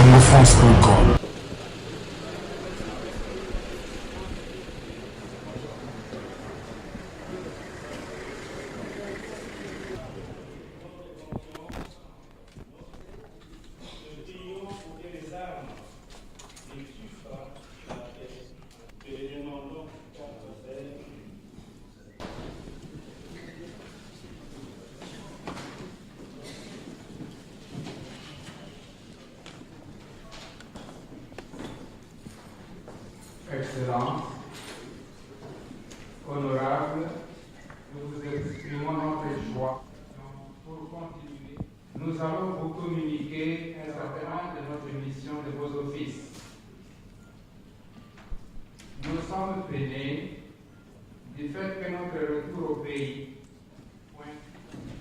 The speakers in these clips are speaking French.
congofrance.com. Excellences, honorables, nous vous exprimons notre joie pour continuer. Nous allons vous communiquer un certain nombre de notre mission de vos offices. Nous sommes peinés du fait que notre retour au pays,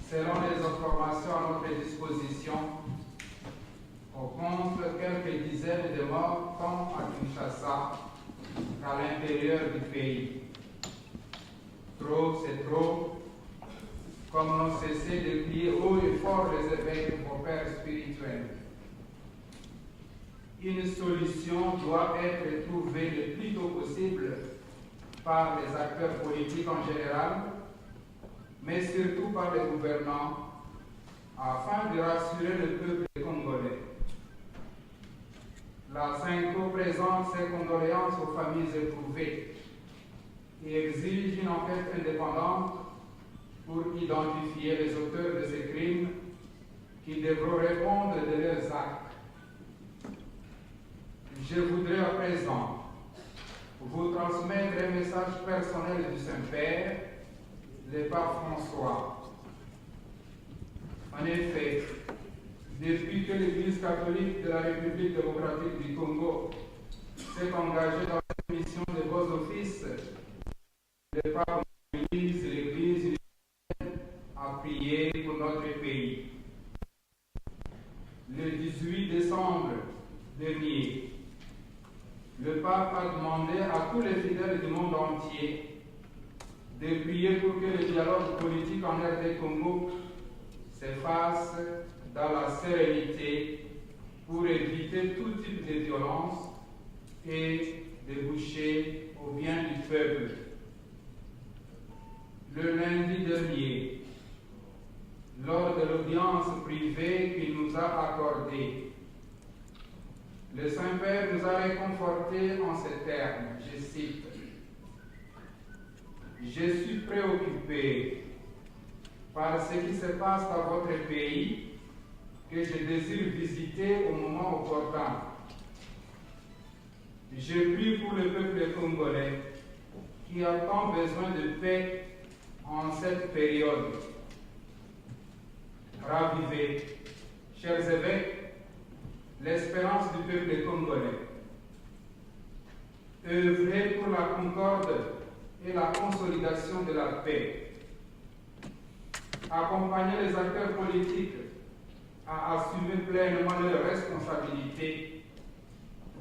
selon les informations à notre disposition, on compte quelques dizaines de morts tant à Kinshasa qu'à l'intérieur du pays. Trop, c'est trop, comme n'ont cessé de crier haut et fort les évêques et vos pères spirituels. Une solution doit être trouvée le plus tôt possible par les acteurs politiques en général, mais surtout par les gouvernants, afin de rassurer le peuple congolais. La Synco présente ses condoléances aux familles éprouvées et exige une enquête indépendante pour identifier les auteurs de ces crimes qui devront répondre de leurs actes. Je voudrais à présent vous transmettre un message personnel du Saint-Père, le pape François. En effet, depuis que l'Église catholique de la République démocratique du Congo s'est engagée dans la mission de vos offices, le pape mobilise l'Église à prier pour notre pays. Le 18 décembre dernier, le pape a demandé à tous les fidèles du monde entier de prier pour que le dialogue politique en RD Congo se fasse dans la sérénité pour éviter tout type de violence et déboucher au bien du peuple. Le lundi dernier, lors de l'audience privée qu'il nous a accordée, le Saint-Père nous a réconfortés en ces termes, je cite: « Je suis préoccupé par ce qui se passe dans votre pays que je désire visiter au moment opportun. Je prie pour le peuple congolais qui a tant besoin de paix en cette période. Ravivez, chers évêques, l'espérance du peuple congolais. Œuvrez pour la concorde et la consolidation de la paix. Accompagnez les acteurs politiques à assumer pleinement leurs responsabilités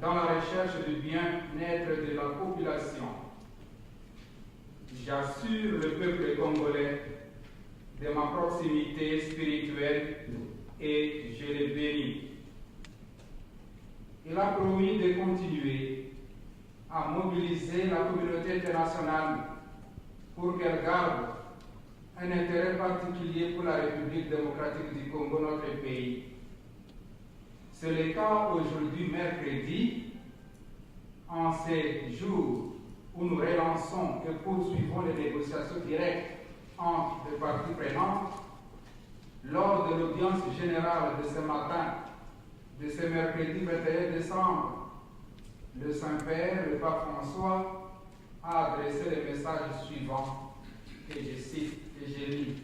dans la recherche du bien-être de la population. J'assure le peuple congolais de ma proximité spirituelle et je le bénis. Il a promis de continuer à mobiliser la communauté internationale pour qu'elle garde un intérêt particulier pour la République démocratique du Congo, notre pays. C'est le cas aujourd'hui, mercredi, en ces jours où nous relançons et poursuivons les négociations directes entre les parties prenantes. Lors de l'audience générale de ce matin, de ce mercredi 21 décembre, le Saint-Père, le pape François, a adressé le message suivant, que je cite et je lis.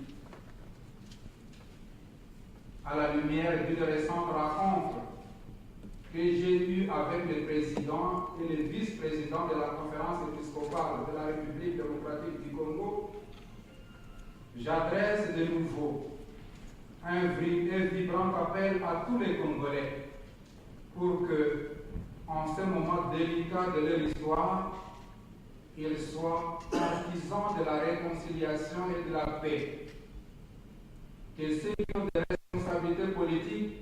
À la lumière d'une récente rencontre que j'ai eue avec le président et le vice-président de la conférence épiscopale de la République démocratique du Congo, j'adresse de nouveau un vibrant appel à tous les Congolais pour que, en ce moment délicat de leur histoire, ils soient partisans de la réconciliation et de la paix. Que ceux qui ont des responsabilités politiques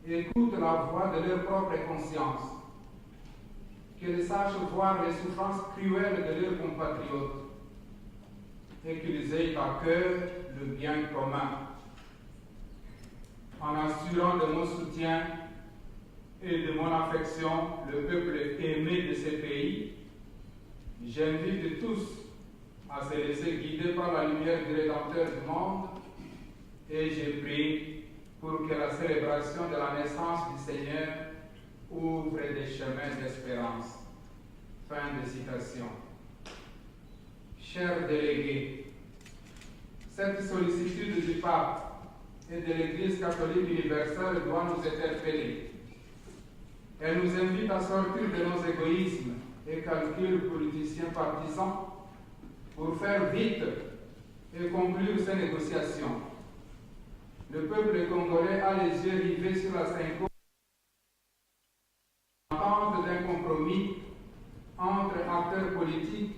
écoutent la voix de leur propre conscience, qu'ils sachent voir les souffrances cruelles de leurs compatriotes et qu'ils aient à cœur le bien commun. En assurant de mon soutien et de mon affection le peuple aimé de ce pays, j'invite tous à se laisser guider par la lumière du Rédempteur du monde et je prie pour que la célébration de la naissance du Seigneur ouvre des chemins d'espérance. Fin de citation. Chers délégués, cette sollicitude du pape et de l'Église catholique universelle doit nous interpeller. Elle nous invite à sortir de nos égoïsmes et calculs politiciens partisans pour faire vite et conclure ces négociations. Le peuple congolais a les yeux rivés sur la Cinco en attente d'un compromis entre acteurs politiques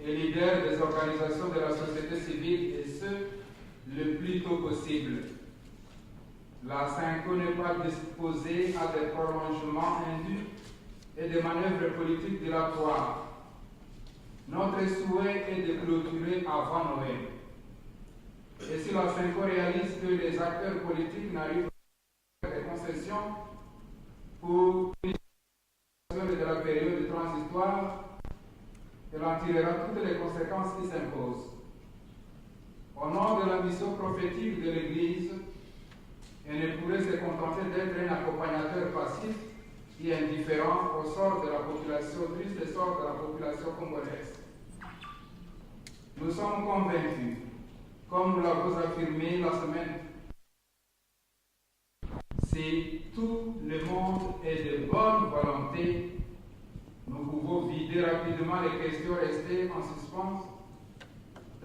et leaders des organisations de la société civile, et ce, le plus tôt possible. La Cinco n'est pas disposée à des prolongements indus et des manœuvres politiques dilatoires. Notre souhait est de clôturer avant Noël. Et si la Cinco réalise que les acteurs politiques n'arrivent pas à faire des concessions pour de la période transitoire, elle en tirera toutes les conséquences qui s'imposent. Au nom de la mission prophétique de l'Église, elle ne pourrait se contenter d'être un accompagnateur passif et indifférent au sort de la population, au triste sort de la population congolaise. Nous sommes convaincus, comme nous l'avons affirmé la semaine, si tout le monde est de bonne volonté, nous pouvons vider rapidement les questions restées en suspens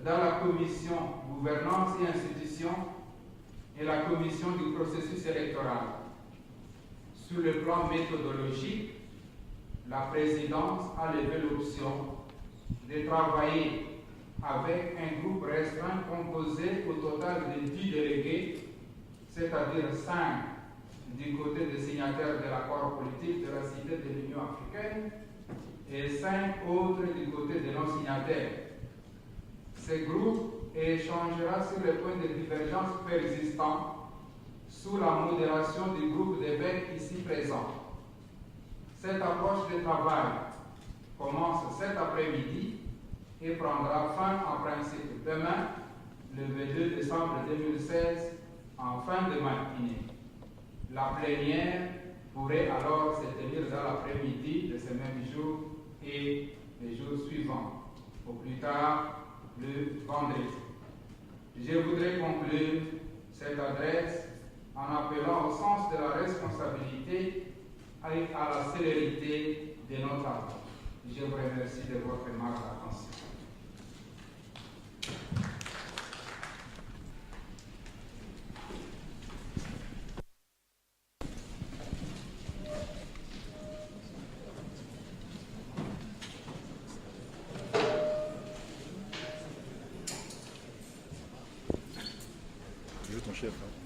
dans la commission gouvernance et institutions et la commission du processus électoral. Sur le plan méthodologique, la présidence a levé l'option de travailler avec un groupe restreint composé au total de 10 délégués, c'est-à-dire 5 du côté des signataires de l'accord politique de la Cité de l'Union africaine et 5 autres du côté des non-signataires. Ce groupe échangera sur les points de divergence persistants sous la modération du groupe d'évêques ici présent. Cette approche de travail commence cet après-midi et prendra fin en principe demain, le 22 décembre 2016, en fin de matinée. La plénière pourrait alors se tenir dans l'après-midi de ce même jour et les jours suivants, au plus tard le vendredi. Je voudrais conclure cette adresse en appelant au sens de la responsabilité et à la célérité de notre action. Je vous remercie de votre aimable attention. Je veux ton chef. Hein.